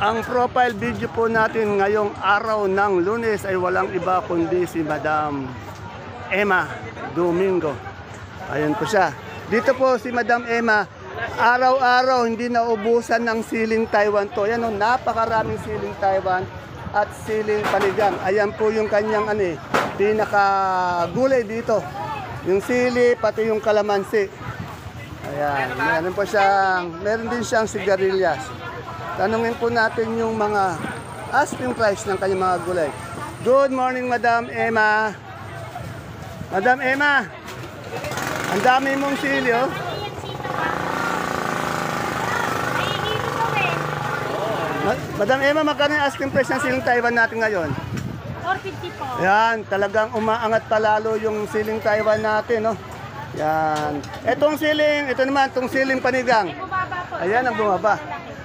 Ang profile video po natin ngayong araw ng Lunes ay walang iba kundi si Madam Emma Domingo. Ayun po siya. Dito po si Madam Emma, araw-araw hindi naubusan ng siling Taiwan to. Yan o, napakaraming siling Taiwan at siling panigang. Ayan po yung kanyang pinaka-gulay dito. Yung sili, pati yung kalamansi. Ayan, meron din siyang sigarilyas. Tanungin po natin yung mga asking price ng kanyang mga gulay. Good morning, Madam Emma. Madam Emma, ang dami mong sili, oh. Madam Emma, magkano yung asking price ng siling Taiwan natin ngayon? 450 po. Yan, talagang umaangat palalo yung siling Taiwan natin, no? Yan. Itong siling panigang. Ayan ang bumaba.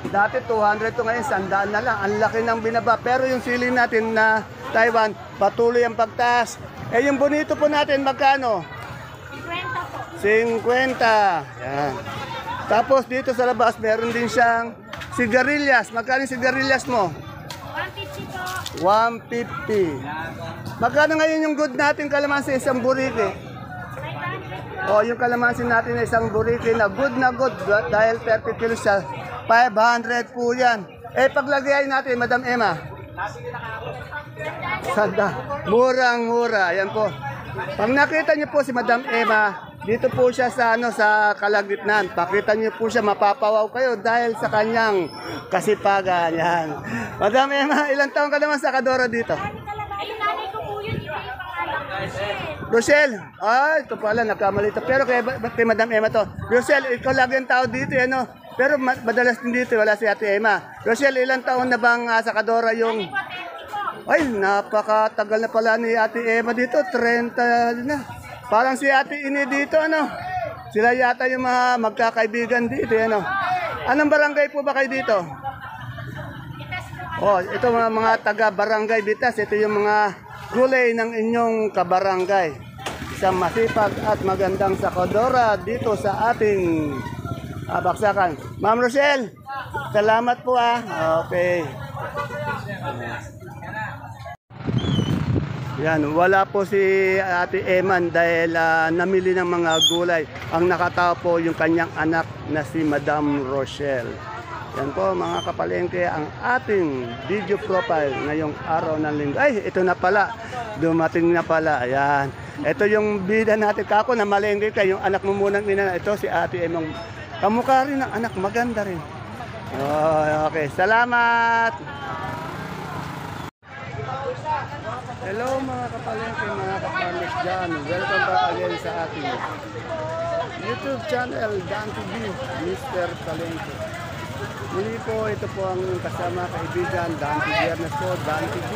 Dati 200 to ngayon, 100 na lang. Ang laki ng binaba. Pero yung siling natin na Taiwan, patuloy ang pagtaas. Yung bonito po natin, magkano? 50 po. 50. Yan. Tapos dito sa labas, meron din siyang sigarilyas. Magkano yung sigarilyas mo? 150 po. 150. Magkano ngayon yung good natin kalamansi isang buriki? 500 po. O yung kalamansi natin na isang buriki na good dahil 30 kilos siya. 500 po yan. Paglagay natin, Madam Emma. Sanda. Murang-mura. Ayan po. Pag nakita niyo po si Madam Emma, dito po siya sa Kalagitnaan. Pakita niyo po siya, mapapawaw kayo dahil sa kanyang kasipagan. Yan. Madam Emma, ilang taon ka naman sa Kadora dito? Ayun, nanay ko po yun. Ito yung pangalan. Rochelle. Ito pala, nakamali ito. Pero kay Madam Emma to. Rochelle, ikaw lagi ang tao dito, Pero madalas din dito, wala si Ate Emma. Rochelle, ilang taon na bang sa Kadora yung... Ay, napakatagal na pala ni Ate Emma dito. 30 na. Parang si Ate Ini dito, Sila yata yung mga magkakaibigan dito, Anong barangay po ba kayo dito? Ito mga taga-barangay Bitas. Ito yung mga gulay ng inyong kabarangay. Isang masipag at magandang sakadora dito sa ating baksakan. Ma'am Rochelle, salamat po Okay. Yan, wala po si Ate Eman dahil namili ng mga gulay. Ang nakatao po yung kanyang anak na si Madam Rochelle. Yan po mga kapalengke ang ating video profile ngayong araw ng linggo. Ay, ito na pala. Dumating na pala. Ayan. Ito yung bida natin. Kako na malengke ka. Yung anak mo munang ina. Ito si Ate Emang. Kamukha rin ng anak. Maganda rin. Okay. Salamat. Hello mga kapalengke, mga kapalis dyan. Welcome back again sa ating YouTube channel, Dan TV, Mr. Palengke. Muli po, ito po ang kasama kaibigan, Dan TV Biernes po, Dan TV.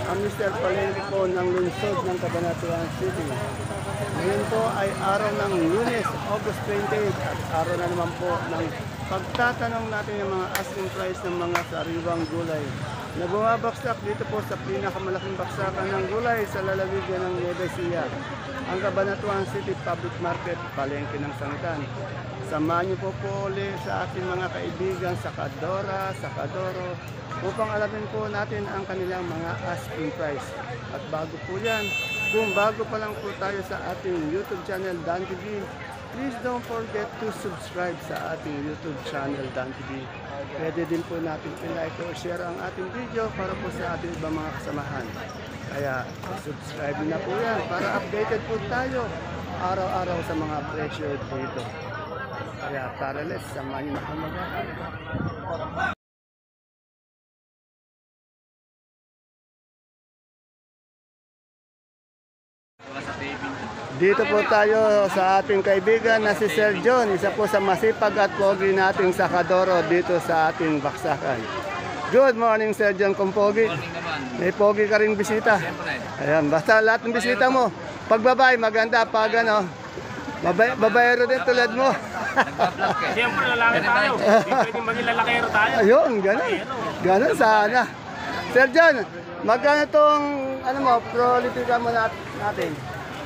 Ang Mr. Palengke po ng lungsod ng Cabanatuan City. Ngayon po ay araw ng Lunes, August 28 at araw na naman po ng pagtatanong natin ng mga asking price ng mga sariwang gulay na bumabaksak dito po sa pinakamalaking baksakan ng gulay sa lalawigan ng Nueva Ecija, ang Cabanatuan City Public Market, Palengke ng Sangitan. Samahan niyo po ulit sa ating mga kaibigan sa Kadora, sa Kadoro, upang alamin po natin ang kanilang mga asking price. At bago po yan, kung bago pa lang po tayo sa ating YouTube channel, Dan TV, please don't forget to subscribe sa ating YouTube channel, Dan TV. Pwede din po natin i-like o share ang ating video para po sa ating ibang mga kasamahan. Kaya subscribe na po yan para updated po tayo araw-araw sa mga presyo dito. Kaya tara, let's samahan niyo na kami. Dito po tayo sa ating kaibigan na si Sir John, isa po sa masipag at pogi nating sakadoro dito sa ating baksakan. Good morning, Sir John Kumpogi. May pogi ka rin bisita. Ayan, basta lahat ng bisita mo. Pag babae, maganda. Pag babayero din tulad mo. Siyempre, lalaki tayo. Hindi pwedeng maging lalakero tayo. Ayun, ganun. Ganun sana. Sir John, magkano itong, prolitikan mo natin?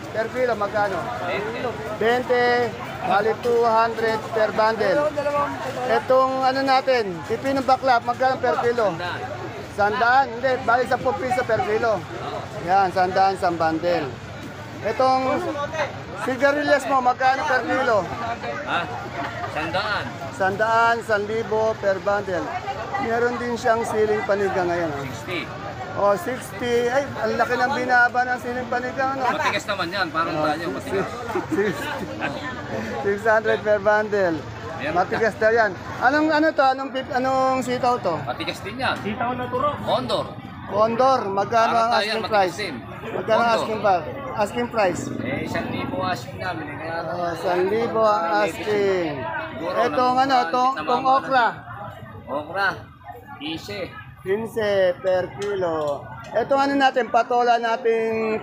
Per kilo, magkano? 20. 20. Bali 200 per bundle. Itong ano natin, pipinong bakla, magkano per kilo? Sandaan? Hindi, bali 10 piso per kilo. Yan, sandaan sa bundle. Itong sigarilyas mo, magkano per kilo? Ha? Sandaan. Sandaan, 1,000 per bundle. Meron din siyang siling panigang ngayon. 60. Oh, 60. Ay, ang laki ng binaba ng siling panigang. Ano? Matigas naman yan, parang tayo, matigas. 600 per bundle. Matigas daw yan. Anong ano to? Anong sitaw to? Matigas din yan. Sitaw na turok. Condor. Condor, magkano ang Para tayo, asking matigas price? din. Magkano ang Condor. asking price? 1,000 asking namin. Kaya 1,000 ang asking. Itong ano, tong okra. Okra. Ise. 15 per kilo. Itong ano natin, patola nating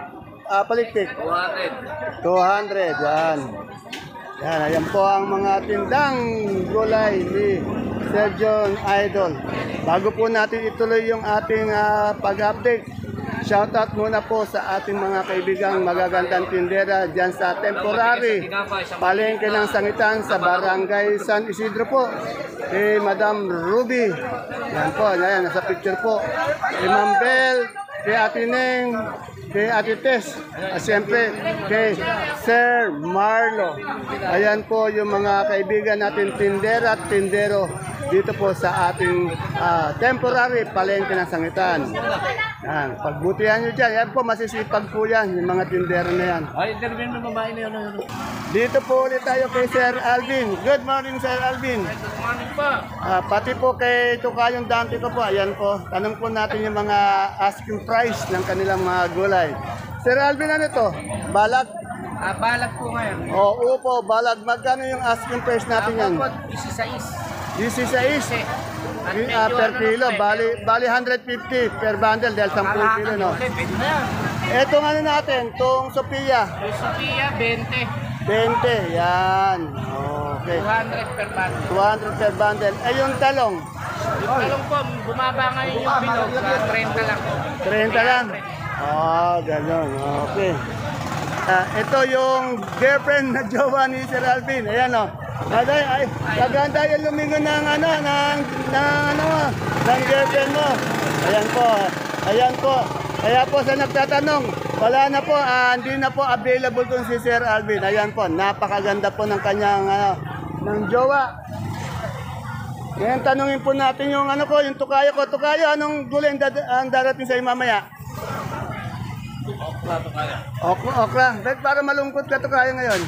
palikpik. 200. 200, yan. Yan, ayan po ang mga tindang gulay ni Sir John Idol. Bago po natin ituloy yung ating pag-update, shoutout muna po sa ating mga kaibigang magagandang tindera dyan sa temporary palengke ng sangitan sa barangay San Isidro po. Kay Madam Ruby, yan po, yan, nasa picture po. Kay Ma'am Bel, kay Ate Neng, kay Ate Tess, at siyempre kay Sir Marlo. Ayan po yung mga kaibigan natin tindera at tindero dito po sa ating temporary palengke ng sangitan. Yan, pagbutihan nyo dyan, yan po masisipag po yan, yung mga tindero na yan. Ay, interview ng babae na yun. Dito po ulit tayo kay Sir Alvin. Good morning, Sir Alvin. Good morning pa. Pati po kay Tukayong Dante ko po, ayan po. Tanong po natin yung mga asking price ng kanilang mga gulay. Sir Alvin, ano to? Balag? Balag po ngayon. O, upo, balag. Magkano yung asking price natin yan? 16. 16 per kilo. Bali 150 per bundle dahil 10 kilo, no? Pwede na yan. Etong ano natin, tong Sophia. Sophia, 20. 20, yan. Okay. 200 per bag. 200 per bundle. Eh, yung talong? Yung talong po, bumaba ngayon yung bilog sa 30 lang. 30 lang? Ganun. Okay. Ito yung girlfriend na jowa ni Sir Alvin. Ayan o. Ay, maganda yung lumingon ng girlfriend mo. Ayan po. Ayan po. Kaya po sa nagtatanong, wala na po, hindi na po available kung si Sir Alvin. Ayan po, napakaganda po ng kanyang ng jowa. Ngayon tanungin po natin yung yung tukayo ko. Tukayo, anong gulay ang darating sa mamaya? Okra to kaya. Okra. Bakit para malungkot ka tukayo ngayon?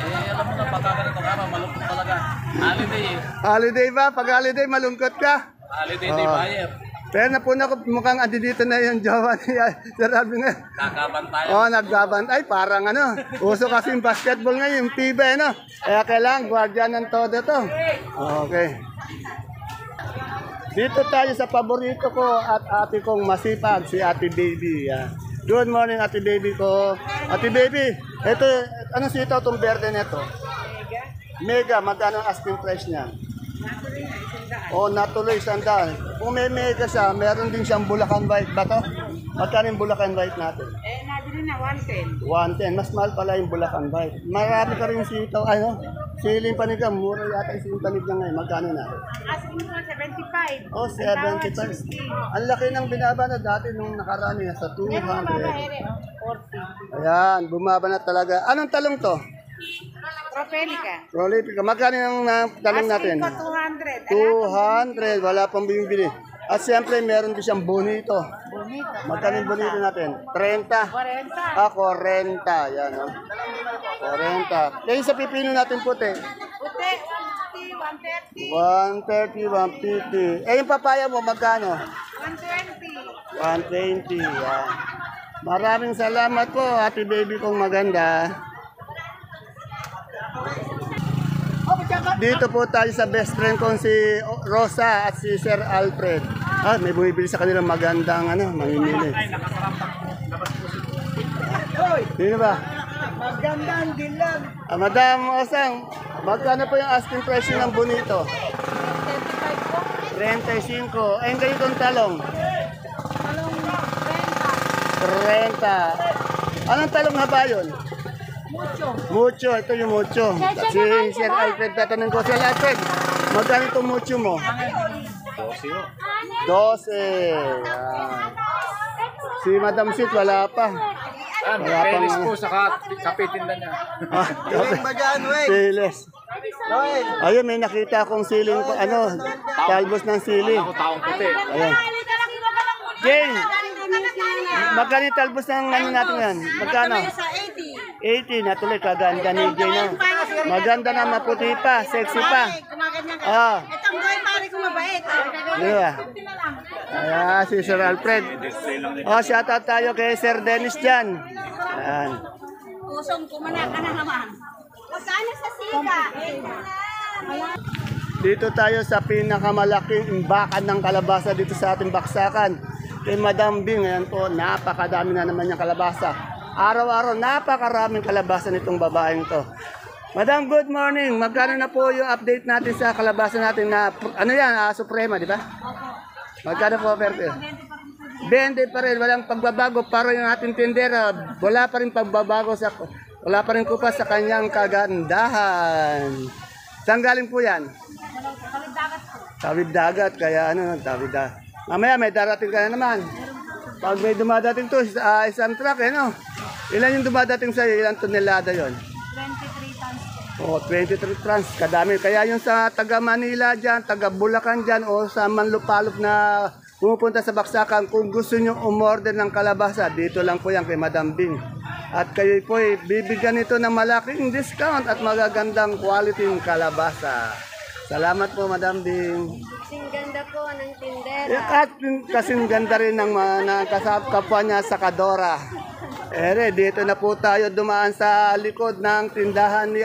Alam mo na pagkaganito ka, malungkot talaga. Holiday eh. Holiday ba? Pag holiday, malungkot ka? Holiday day buyer. Pero napuna ko, mukhang andi dito na yung jowa ni Sir Alvin ngayon. Kakaban tayo. Nagbabantay. Parang uso kasi yung basketball ngayon, yung PIBA, Kaya kailangan, guardian ng todo to. Okay. Dito tayo sa paborito ko at ate kong masipag, si Ate Baby. Good morning, Ate Baby ko. Ate Baby, ito, anong sitaw itong berde nito? Mega, magkano ang asking price niya? Natuloy 100. Kung may mega siya, meron din siyang Bulacan White ba to? Magkano yung Bulacan White natin? Nabili na 110. 110. Mas mahal pala yung Bulacan White. Marami ka rin sitaw, siling panigang. Mura yata yung siling panigang ngayon. Magkano na? Asking ko 75. 75. Ang laki ng binaba na dati nung nakaraan sa 200. 40. Ayan, bumaba na talaga. Anong talong to? Propelica. Prolifica. Magkano yung talong natin? Asking ko 200. 200. Wala pang bibili. At siyempre, meron din siyang bonito. Bonito. Magkano yung bonito natin? 30. 40. 40. Yan, 40. Kaya sa pipino natin puti. Puti, 150, 130. 130, 150. Yung papaya mo, magkano? 120. 120. Yan. Maraming salamat po, Ate Baby kong maganda. Dito po tayo sa best friend kong si Rosa at si Sir Alfred. May bumibili sa kanilang magandang mamimili. Sino ba? Magandang dilag. Madam Osang, magkano po yung asking price ng bonito? 35 po. 35. Ayun ganitong talong? Talong 30. Anong talong haba yun? Mucho, ito yung mucho. Si Sir Alfred, tatanungin ko, Sir Alfred, magkano itong mucho mo? 12. Yan. Si Madam Sit, wala pa. Wala pa Pelis nga. po, saka kapitinda niya. Siles. Ayun, may nakita akong siling, talbos ng sili. Ako taong puti. Ayun. Jane, magkano yung talbos ng ano natin yan? Magkano? 80, natuloy, kaganda ni Jane. Maganda na, maputi pa, sexy pa. Ah. Itong boy, pare ko mabait. Diba? Ayan, si Sir Alfred. Shoutout tayo kay Sir Dennis dyan. Ayan. Pusong kumana ka na naman. Sana sa sika. Dito tayo sa pinakamalaking imbakan ng kalabasa dito sa ating baksakan. Kay Madam Bing, ayan po, napakadami na naman yung kalabasa. Araw-araw, napakaraming kalabasa nitong babaeng to. Madam, good morning. Magkano na po yung update natin sa kalabasa natin na, ano yan, Suprema, di ba? Magkano po, Perte? 20 pa rin, walang pagbabago. Para yung ating tindera, wala pa rin pagbabago, wala pa rin kupas sa kanyang kagandahan. Saan galing po yan? Tawid dagat, kaya tawid dagat. Mamaya may darating ka na naman. Pag may dumadating to, isang truck, ilan yung dumadating sa'yo? Ilang tonelada yon? 23 tons. 23 tons, kadami. Kaya yung sa taga Manila dyan, taga Bulacan dyan, o sa Manlupalop na pumupunta sa Baksakan, kung gusto nyo umorder ng kalabasa, dito lang po yan kay Madam Bing. At kayo po bibigyan ito ng malaking discount at magagandang quality ng kalabasa. Salamat po, Madam Bing. Kasing ganda po ng tindera. At kasing ganda rin ng kapwa niya sa Kadora. Dito na po tayo dumaan sa likod ng tindahan ni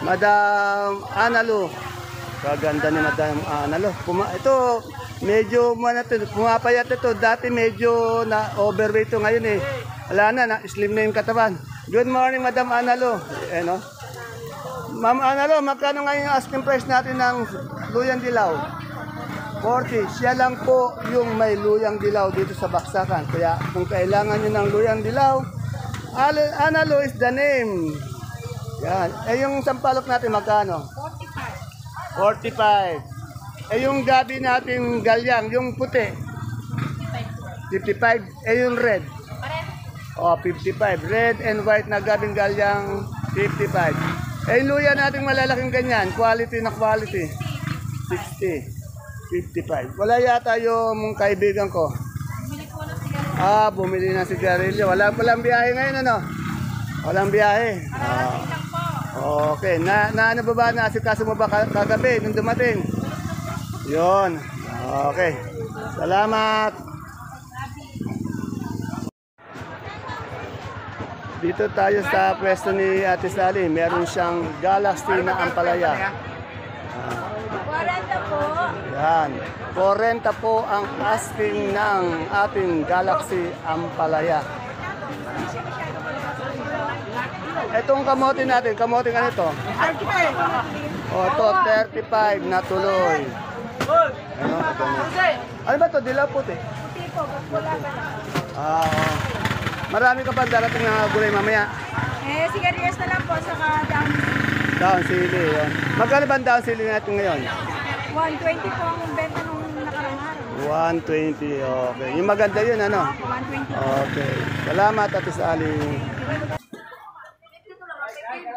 Madam Analo. Kaganda ni Madam Analo. Ito, medyo pumapayat ito. Dati medyo na overweight ito ngayon eh. Wala na, slim na yung katawan. Good morning, Madam Analo. Ma'am Analo, magkano ngayon yung asking price natin ng luyang dilaw? 40. Siya lang po yung may luyang dilaw dito sa Baksakan. Kaya kung kailangan nyo ng luyang dilaw, Analo is the name. Yan. Yung sampalok natin magkano? 45. Yung gabi natin galyang, yung puti? 55. Yung red? 55. Red and white na gabing galyang, 55. Yung luya natin malalaking ganyan, quality na quality. 60. 55. Wala yata yung kaibigan ko. Bumili ng sigarilyo. Walang biyahe ngayon, Walang biyahe. Okay. Ano ba naasikaso mo ba kagabi nung dumating? Yon. Okay. Salamat. Dito tayo sa pwesto ni Ate Sally. Meron siyang Galaxy na ampalaya. 40 po. Yan. 40 po ang asking ng ating Galaxy ampalaya. Etong kamote natin, kamote ka nito? 35. Ito, 35 na tuloy. Ano ba ito? Dilaw puti? Puti po, pula ba? Marami ka pa darating na gulay mamaya. Sigarilyas na lang po, saka down. Down sili, yun. Magkano ba ang down sili natin ngayon? 120 po ang benta nung nakarang araw. 120, okay. Yung maganda yun, 120. Okay. Salamat, Ate Sally.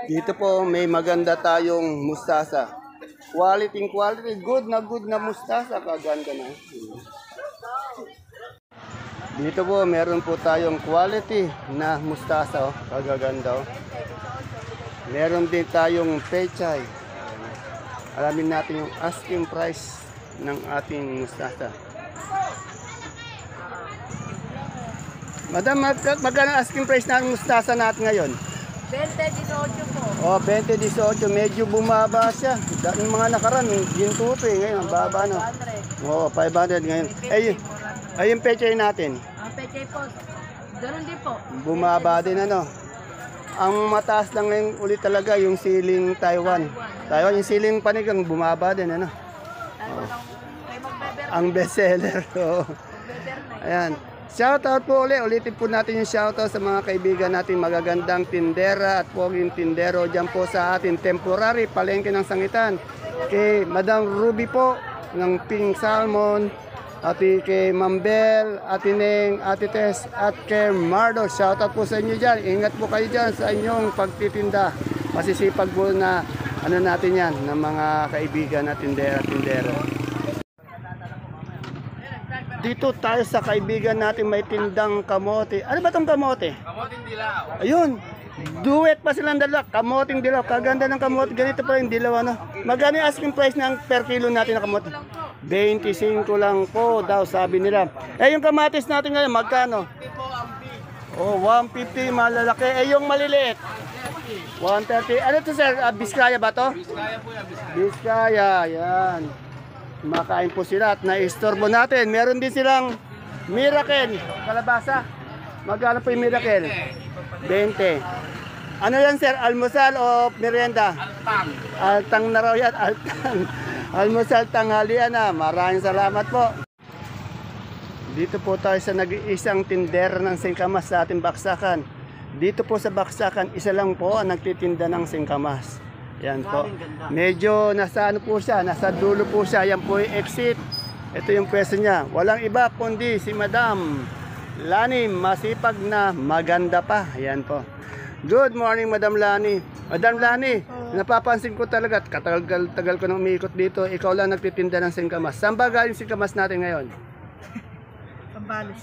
Dito po may maganda tayong mustasa. Quality, good na mustasa. Kaganda na. Dito po meron po tayong quality na mustasa. Kagaganda. Meron din tayong pechay. Alamin natin yung asking price ng ating mustasa. Madam, magkano asking price ng mustasa natin ngayon? 20-18 po. 20-18, medyo bumaba siya. Yung mga nakaraan, gintuto ngayon, baba 500 ngayon. Yung pechay natin. Pechay po, ganun din po. Bumaba din Ang mataas lang ngayon ulit talaga yung siling Taiwan. Yung siling panigang bumaba din Ang best seller. Ayan. Shoutout po ulitin po natin yung shoutout sa mga kaibigan natin magagandang tindera at poging tindero dyan po sa ating temporary palengke ng Sangitan. Kay Madam Ruby po ng Pink Salmon, at kay Mambel, Ate Neng, Ate Tess, at kay Mardo. Shoutout po sa inyo dyan. Ingat po kayo dyan sa inyong pagtitinda. Masisipag po na ano natin yan, ng mga kaibigan na tindera-tindero. Dito tayo sa kaibigan natin may tindang kamote. Ano ba tong kamote? Kamoting dilaw. Ayun, duet pa silang dalawa. Kamoting dilaw. Kaganda ng kamote. Ganito pa yung dilaw. Ano? Magkano yung asking price ng per kilo natin na kamote? 25 lang po daw sabi nila. Eh yung kamatis natin ngayon, magkano? Oh, 150 malalaki. Eh yung maliliit? 130. Ano to sir? Biskaya ba to? Biskaya po yan, biskaya. Biskaya, yan. Makain po sila at naistorbo natin. Meron din silang Miracle, kalabasa. Magkano po yung Miracle? 20. Ano yan sir? Almusal o merienda? Altang. Altang na raw yan, altang. Almusal tanghalian na. Maraming salamat po. Dito po tayo sa nag-iisang tindera ng singkamas sa ating baksakan. Dito po sa baksakan, isa lang po ang nagtitinda ng singkamas. Yan po. Medyo nasa ano po siya, nasa dulo po siya. Yan po yung exit. Ito yung pwesto niya. Walang iba kundi si Madam Lani, masipag na maganda pa. Yan po. Good morning Madam Lani. Madam Lani, napapansin ko talaga, katagal ko nang umiikot dito, ikaw lang nagtitinda ng singkamas. Saan ba galing singkamas natin ngayon? Sambales.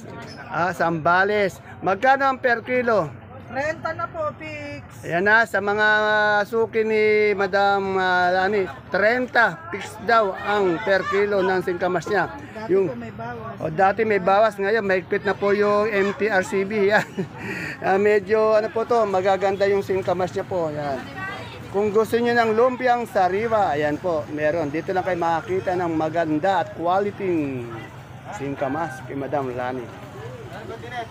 Sambales. Magkano ang per kilo? Renta na po, fix. Ayan na, sa mga suki ni Madam Lani, 30 fix daw ang per kilo ng singkamas niya. Dati po may bawas. Dati may bawas, ngayon mahigpit na po yung MTRCB. Yan. Medyo ano po to, magaganda yung singkamas niya po. Yan. Kung gusto niyo ng lumpiang sariwa, ayan po, meron. Dito lang kayo makakita ng maganda at quality singkamas kay Madam Lani.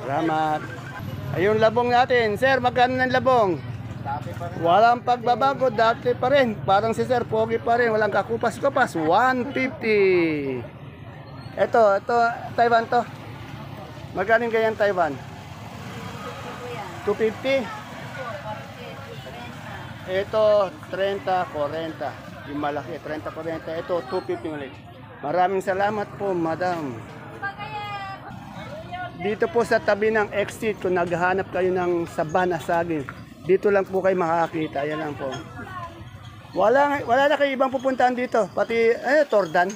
Salamat. Ayun labong natin. Sir, magkano ng labong? Walang pagbabago, dati pa rin. Parang si Sir, pogi pa rin. Walang kakupas-kupas. 150. Ito, Taiwan to. Magkano ganyan Taiwan? 250. Ito, 30, 40. Yung malaki, 30, 40. Ito, 250 ulit. Maraming salamat po, Madam. Dito po sa tabi ng exit, kung naghahanap kayo ng saba na saging, dito lang po kayo makakita. Yan lang po. Wala na kayo ibang pupuntahan dito. Pati, Tordan.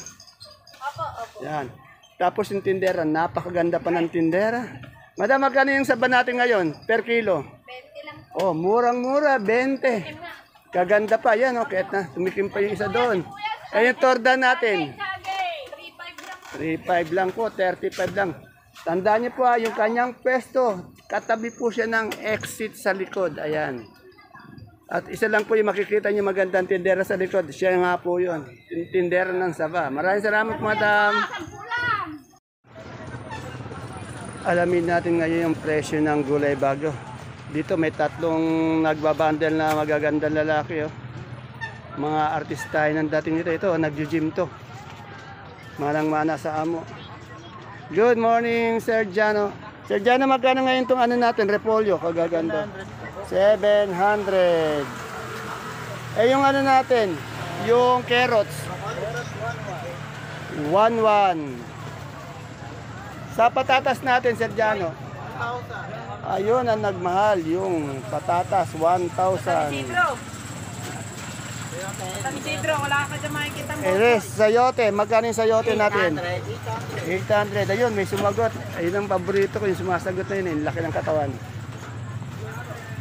Yan. Tapos yung tindera, napakaganda pa ng tindera. Madam, magkano yung saba natin ngayon? Per kilo? 20 lang. Oh, murang-mura, 20. Kaganda pa, yan, oh. Kahit na, tumikim pa yung isa doon. Eh, yung Tordan natin. 3.5 lang po, 35 lang. Tandaan niyo po yung kanyang pwesto, katabi po siya ng exit sa likod. Ayan. At isa lang po yung makikita niyo magandang tindera sa likod. Siya nga po yun. Yung tindera ng saba. Maraming salamat, Madam. Alamin natin ngayon yung presyo ng gulay bago. Dito may tatlong nagbabandel na magagandang lalaki. Oh. Mga artista ng dating nito. Ito, nag-gym to. Manang-mana sa amo. Good morning, Sir Jano. Sir Jano, magkano ngayon itong ano natin, repolyo? Kagaganda. 700. Eh, yung ano natin, yung carrots. 1,1. Sa patatas natin, Sir Jano. Ayun ang nagmahal, yung patatas, 1,000. Isidro, wala ka dyan makikita mo. Sayote, magkano yung sayote natin? 800. Ayun, may sumagot. Ayun ang paborito ko, yung sumasagot na yun, yung laki ng katawan.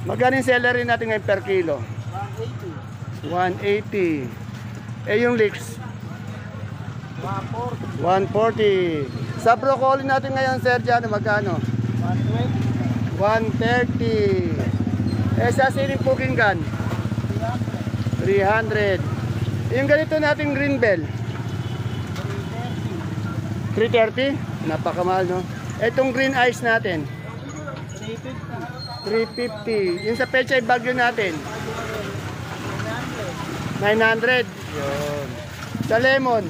Magkano yung celery natin ngayon per kilo? 180. Eh yung leeks? 140. Sa broccoli natin ngayon, Sir Jano, magkano? 130. Eh sa siling pukinggan? 300. Yung ganito nating green bell? 330. Napakamahal, no? Etong green ice natin? 350. Yung sa pechay bagyo natin? 900. Yun. Sa lemon?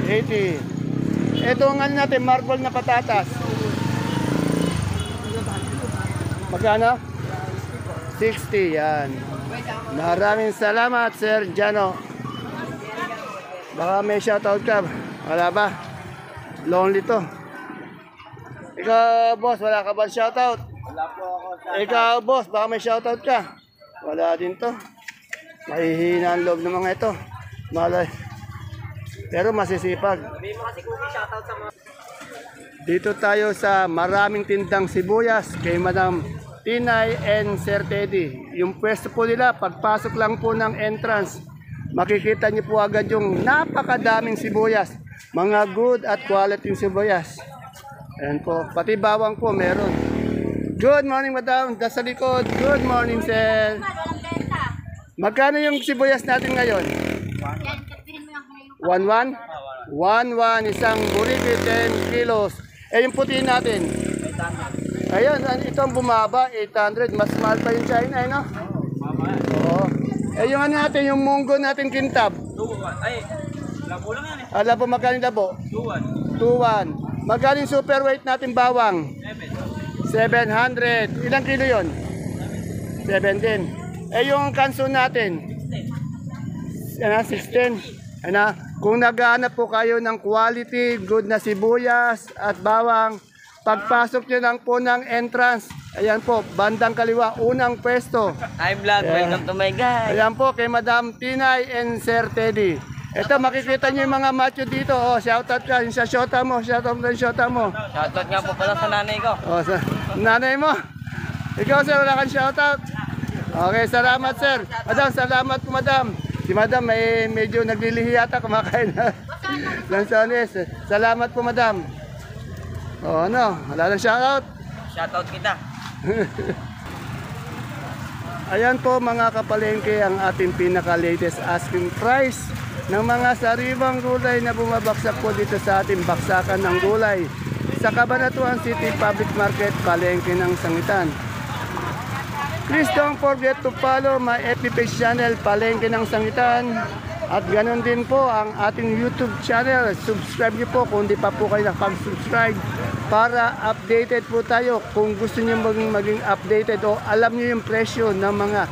80. Ito ang ano natin, marble na patatas. Magkano? 60, yan. Maraming salamat, Sir Jano. Baka may shoutout ka. Wala ba? Lonely to. Ikaw, boss, wala ka ba shoutout? Wala po ako. Ikaw, boss, baka may shoutout ka. Wala din to. Mahihina ang loob ng mga ito. Malay. Pero masisipag. Dito tayo sa maraming tindang sibuyas kay Madam Tinay and Sir Teddy. Yung pwesto po nila, pagpasok lang po ng entrance, makikita niyo po agad yung napakadaming sibuyas. Mga good at quality yung sibuyas. Ayan po. Pati bawang po meron. Good morning, Madam. Sa likod. Good morning, Sir. Walang benta. Magkano yung sibuyas natin ngayon? Yan, kapirin mo yung 1-1? 1-1, isang buriti, 10 kilos. Eh, yung puti natin? Ayun, ito ang bumaba, 800. Mas mahal pa yung China, eh, no? Oo. Eh, yung ano natin, yung munggo natin kintab. 2-1. Ay, labo lang yan eh. Ala po, magkano yung labo? 2-1. 2-1. Magkano yung super weight natin bawang? 700. Ilang kilo yon? 7 din. Eh, yung kanso natin? 16. Ano? Kung naghahanap po kayo ng quality, good na sibuyas at bawang, pagpasok nyo lang po ng entrance, ayan po, bandang kaliwa, unang pwesto. Hi vlog, welcome to my guys. Ayan po, kay Madam Tinay and Sir Teddy. Ito, makikita nyo yung mga macho dito. Oh, shoutout ka, yung sa shota mo, shoutout mo yung shota mo. Shoutout nga po pala sa nanay ko. Oh, sa nanay mo. Ikaw, sir, wala kang shoutout? Okay, salamat, sir. Madam, salamat po, madam. Si madam, medyo naglilihi yata, kumakain na. Lansones. Salamat po, madam. Oh, ano? Wala lang shoutout? Shoutout kita. Ayan po, mga kapalengke, ang ating pinaka-latest asking price ng mga sariwang gulay na bumabaksak po dito sa ating baksakan ng gulay sa Cabanatuan City Public Market, Palengke ng Sangitan. Please don't forget to follow my FB page channel, Palengke ng Sangitan. At ganoon din po ang ating YouTube channel. Subscribe niyo po kung di pa po kayo nakapag-subscribe para updated po tayo. Kung gusto niyo maging updated o alam niyo yung presyo ng mga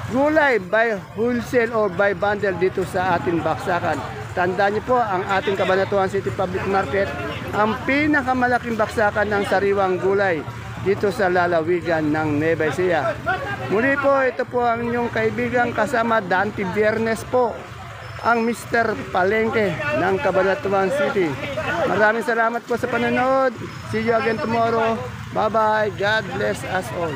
gulay by wholesale or by bundle dito sa ating baksakan. Tandaan niyo po, ang ating Cabanatuan City Public Market, ang pinakamalaking baksakan ng sariwang gulay dito sa lalawigan ng Nueva Ecija. Muli po, ito po ang inyong kaibigan kasama Dante Viernes po, ang Mr. Palengke ng Cabanatuan City. Maraming salamat po sa panonood. See you again tomorrow. Bye-bye. God bless us all.